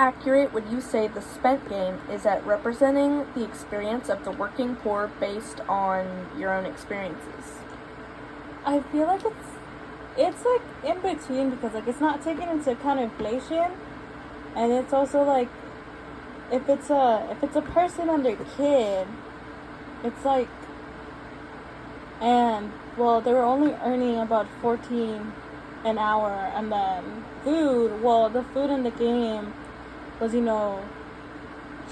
accurate would you say the spent game is at representing the experience of the working poor based on your own experiences? I feel like it's like in between, because like it's not taking into account inflation, and it's also like if it's a person and their kid, it's like, and well, they were only earning about 14 an hour, and then the food in the game was,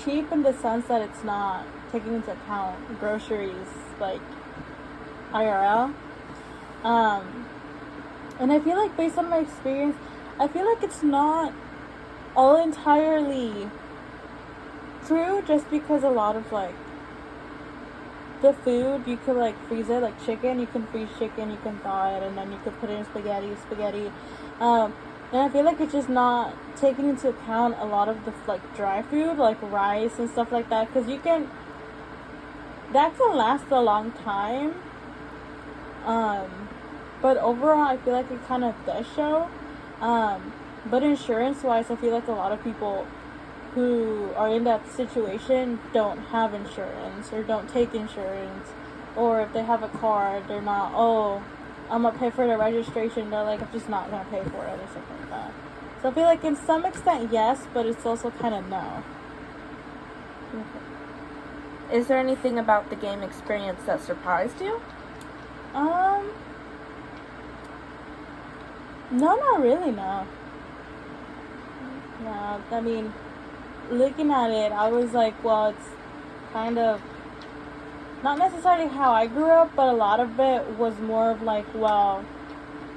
cheap in the sense that it's not taking into account groceries, like IRL. And I feel like based on my experience, I feel like it's not all entirely true, just because a lot of like the food, you could like freeze it, like chicken, you can freeze chicken, you can thaw it, and then you could put it in spaghetti. And I feel like it's just not taking into account a lot of the like dry food, like rice and stuff like that, because that can last a long time. But overall, I feel like it kind of does show. But insurance-wise, I feel like a lot of people who are in that situation don't have insurance or don't take insurance. Or if they have a car, they're not, I'm going to pay for the registration. They're like, I'm just not going to pay for it or something like that. So I feel like in some extent, yes, but it's also kind of no. Okay. Is there anything about the game experience that surprised you? No, not really, no. No, I mean, looking at it, I was like, well, it's kind of not necessarily how I grew up, but a lot of it was more of like, well,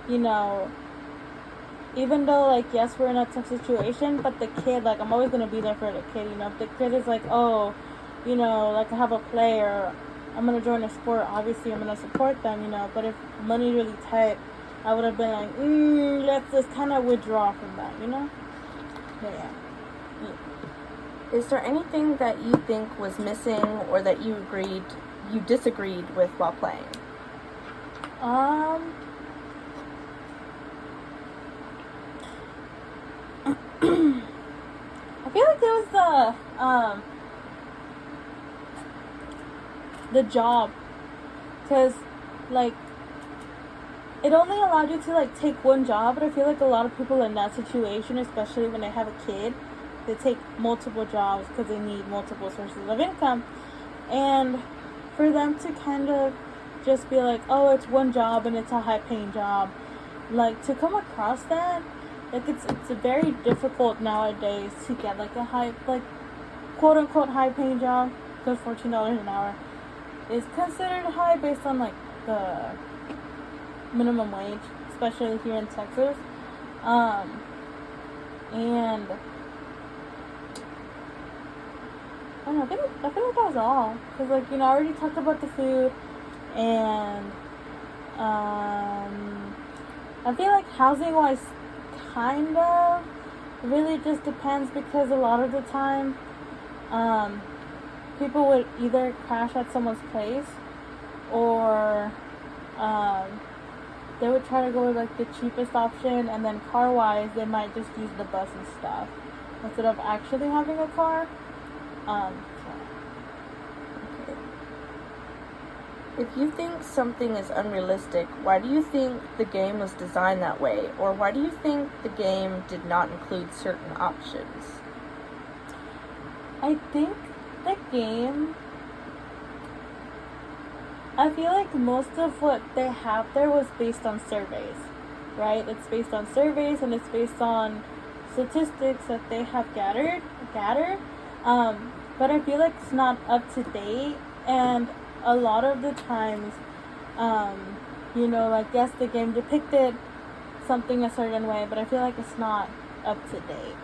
even though, like, yes, we're in a tough situation, but the kid, like, I'm always going to be there for the kid, If the kid is like, like, I have a play or I'm going to join a sport, obviously I'm going to support them, But if money's really tight, I would have been like, let's just kind of withdraw from that, But yeah. Is there anything that you think was missing or that you disagreed with while playing? I feel like it was the job, because like it only allowed you to like take one job, but I feel like a lot of people in that situation, especially when they have a kid, they take multiple jobs because they need multiple sources of income. And for them to kind of just be like, it's one job and it's a high paying job, like to come across that, like it's very difficult nowadays to get like a high, like quote unquote high paying job, because $14 an hour is considered high based on like the minimum wage, especially here in Texas. And I don't know, I feel like that was all. Because, like, I already talked about the food. And, I feel like housing-wise, kind of, really just depends, because a lot of the time, people would either crash at someone's place, or, they would try to go with, like, the cheapest option, and then car-wise, they might just use the bus and stuff, instead of actually having a car. Okay. If you think something is unrealistic, why do you think the game was designed that way? Or why do you think the game did not include certain options? I think the game, I feel like most of what they have there was based on surveys, right? It's based on surveys, and it's based on statistics that they have gathered. But I feel like it's not up to date, and a lot of the times, like, yes, the game depicted something a certain way, but I feel like it's not up to date.